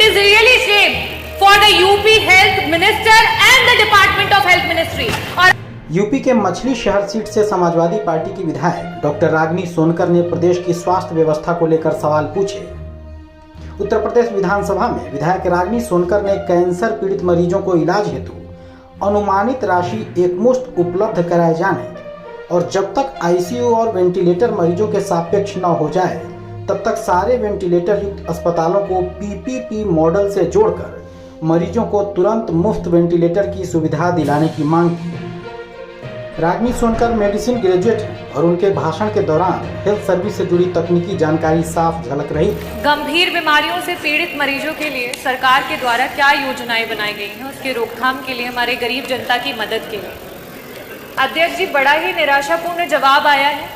is really shame for the UP Health Minister and the Department of Health Ministry. और UP के मछली शहर seat से Samajwadi party की विधायक डॉक्टर रागिनी सोनकर ने प्रदेश की स्वास्थ्य व्यवस्था को लेकर सवाल पूछे। उत्तर प्रदेश विधानसभा में विधायक रागिनी सोनकर ने कैंसर पीड़ित मरीजों को इलाज हेतु अनुमानित राशि एकमुश्त उपलब्ध कराए जाने और जब तक आईसीयू और वेंटिलेटर मरीजों के सापेक्ष न हो जाए तब तक सारे वेंटिलेटर युक्त अस्पतालों को पीपीपी मॉडल से जोड़कर मरीजों को तुरंत मुफ्त वेंटिलेटर की सुविधा दिलाने की मांग की। रागिनी सोनकर मेडिसिन ग्रेजुएट हैं और उनके भाषण के दौरान हेल्थ सर्विस से जुड़ी तकनीकी जानकारी साफ झलक रही थी। गंभीर बीमारियों से पीड़ित मरीजों के लिए सरकार के द्वारा क्या योजनाएं बनाई गई हैं, उसके रोकथाम के लिए, हमारे गरीब जनता की मदद के लिए। अध्यक्ष जी, बड़ा ही निराशापूर्ण जवाब आया है।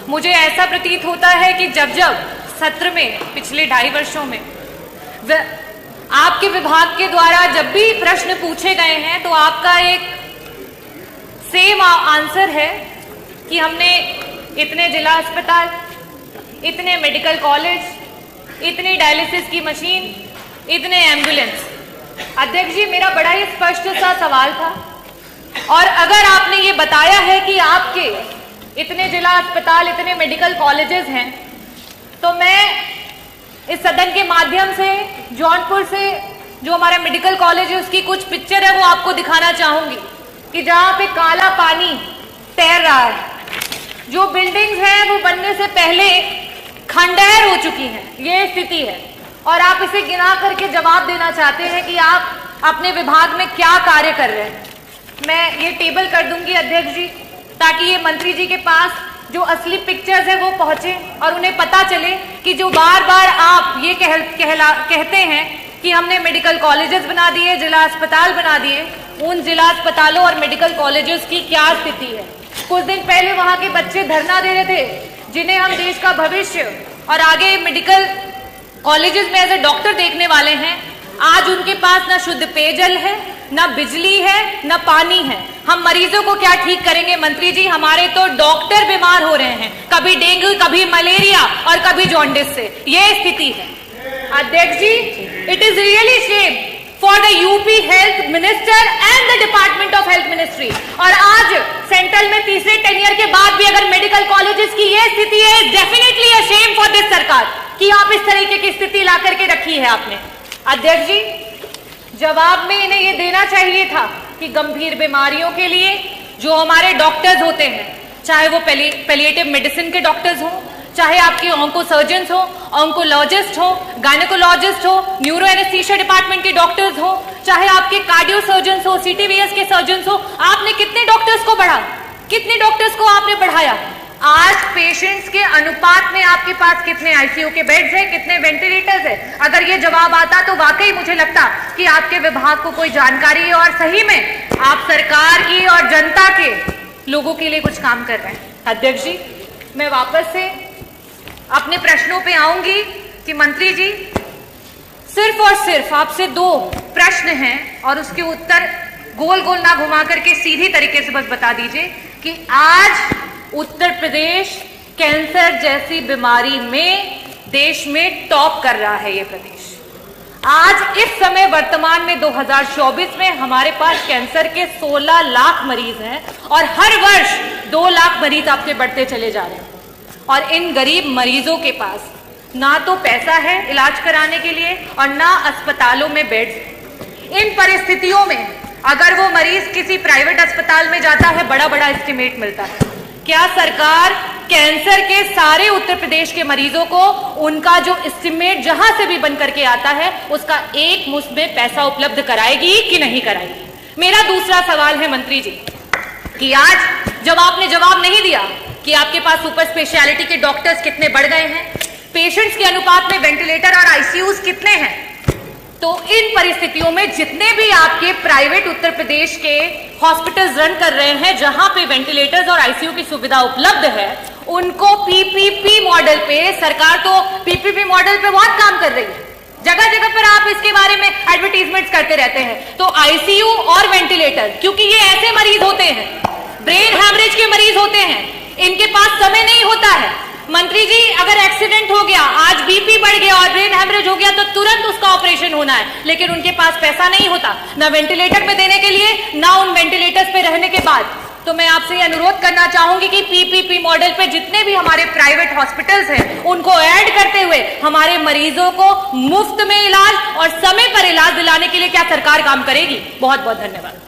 मुझे ऐसा प्रतीत होता है कि जब जब सत्र में पिछले 2.5 वर्षों में आपके विभाग के द्वारा जब भी प्रश्न पूछे गए हैं तो आपका एक सेम आंसर है कि हमने इतने जिला अस्पताल, इतने मेडिकल कॉलेज, इतनी डायलिसिस की मशीन, इतने एम्बुलेंस। अध्यक्ष जी, मेरा बड़ा ही स्पष्ट सा सवाल था और अगर आपने ये बताया है कि आपके इतने जिला अस्पताल, इतने मेडिकल कॉलेजेस हैं, तो मैं इस सदन के माध्यम से जौनपुर से जो हमारा मेडिकल कॉलेज है उसकी कुछ पिक्चर है वो आपको दिखाना चाहूंगी कि जहां पे काला पानी तैर रहा है, जो बिल्डिंग्स हैं वो बनने से पहले खंडहर हो चुकी हैं, ये स्थिति है। और आप इसे गिना करके जवाब देना चाहते हैं कि आप अपने विभाग में क्या कार्य कर रहे हैं। मैं ये टेबल कर दूंगी अध्यक्ष जी, ताकि ये मंत्री जी के पास जो असली पिक्चर्स है वो पहुंचे और उन्हें पता चले कि जो बार बार आप ये कहते हैं कि हमने मेडिकल कॉलेजेस बना दिए, जिला अस्पताल बना दिए, उन जिला अस्पतालों और मेडिकल कॉलेजेस की क्या स्थिति है। कुछ दिन पहले वहां के बच्चे धरना दे रहे थे, जिन्हें हम देश का भविष्य और आगे मेडिकल कॉलेजेस में एज ए डॉक्टर देखने वाले हैं। आज उनके पास ना शुद्ध पेयजल है, ना बिजली है, ना पानी है। हम मरीजों को क्या ठीक करेंगे मंत्री जी? हमारे तो डॉक्टर बीमार हो रहे हैं, कभी डेंगू, कभी मलेरिया और कभी जॉन्डिस से। ये स्थिति है अध्यक्ष जी। It is really shame for the UP health minister and the department of health ministry. और आज सेंट्रल में तीसरे टेन्योर के बाद भी अगर मेडिकल कॉलेजेस की ये स्थिति है, definitely a shame for this सरकार कि आप इस तरीके की स्थिति ला करके रखी है आपने। अध्यक्ष जी, जवाब में इन्हें ये देना चाहिए था कि गंभीर बीमारियों के लिए जो हमारे डॉक्टर्स होते हैं, चाहे वो पैलिएटिव मेडिसिन के डॉक्टर्स हों, चाहे आपके ऑन्को सर्जन्स हो, ऑन्कोलॉजिस्ट हो, गायनेकोलॉजिस्ट हो, न्यूरो एनेस्थीसिया डिपार्टमेंट के डॉक्टर्स हो, चाहे आपके कार्डियो सर्जन्स हो, सीटीवीएस के सर्जन्स हो, आपने कितने डॉक्टर्स को बढ़ा, कितने डॉक्टर्स को आपने बढ़ाया? आज पेशेंट्स के अनुपात में आपके पास कितने आईसीयू के बेड्स हैं, कितने वेंटिलेटर्स हैं? अगर ये जवाब आता तो वाकई मुझे लगता कि आपके विभाग को कोई जानकारी है और सही में आप सरकार की और जनता के लोगों के लिए कुछ काम कर रहे हैं। अध्यक्ष जी, मैं वापस से अपने प्रश्नों पे आऊंगी कि मंत्री जी, सिर्फ और सिर्फ आपसे 2 प्रश्न हैं और उसके उत्तर गोल गोल ना घुमा करके सीधी तरीके से बस बता दीजिए कि आज उत्तर प्रदेश कैंसर जैसी बीमारी में देश में टॉप कर रहा है। ये प्रदेश आज इस समय वर्तमान में 2024 में हमारे पास कैंसर के 16 लाख मरीज हैं और हर वर्ष 2 लाख मरीज आपके बढ़ते चले जा रहे हैं। और इन गरीब मरीजों के पास ना तो पैसा है इलाज कराने के लिए और ना अस्पतालों में बेड्स। इन परिस्थितियों में अगर वो मरीज किसी प्राइवेट अस्पताल में जाता है, बड़ा बड़ा एस्टिमेट मिलता है। क्या सरकार कैंसर के सारे उत्तर प्रदेश के मरीजों को उनका जो एस्टिमेट जहां से भी बन करके आता है उसका एक मुश्त में पैसा उपलब्ध कराएगी कि नहीं कराएगी? मेरा दूसरा सवाल है मंत्री जी कि आज जब आपने जवाब नहीं दिया कि आपके पास सुपर स्पेशलिटी के डॉक्टर्स कितने बढ़ गए हैं, पेशेंट्स के अनुपात में वेंटिलेटर और आईसीयूज कितने हैं, तो इन परिस्थितियों में जितने भी आपके प्राइवेट उत्तर प्रदेश के हॉस्पिटल्स रन कर रहे हैं जहां पे वेंटिलेटर्स और आईसीयू की सुविधा उपलब्ध है, उनको पीपीपी मॉडल पे, सरकार तो पीपीपी मॉडल पे बहुत काम कर रही है, जगह जगह पर आप इसके बारे में एडवर्टीजमेंट्स करते रहते हैं। तो आईसीयू और वेंटिलेटर, क्योंकि ये ऐसे मरीज होते हैं, ब्रेन हैमरेज के मरीज होते हैं, इनके पास समय नहीं होता है, मंत्री जी, अगर एक्सीडेंट हो गया, आज बीपी बढ़ गया और ब्रेन हेमरेज हो गया तो तुरंत उसका ऑपरेशन होना है, लेकिन उनके पास पैसा नहीं होता, ना वेंटिलेटर पे देने के लिए, ना उन वेंटिलेटर्स पे रहने के बाद। तो मैं आपसे ये अनुरोध करना चाहूंगी कि पीपीपी मॉडल पे जितने भी हमारे प्राइवेट हॉस्पिटल्स हैं उनको ऐड करते हुए हमारे मरीजों को मुफ्त में इलाज और समय पर इलाज दिलाने के लिए क्या सरकार काम करेगी? बहुत बहुत धन्यवाद।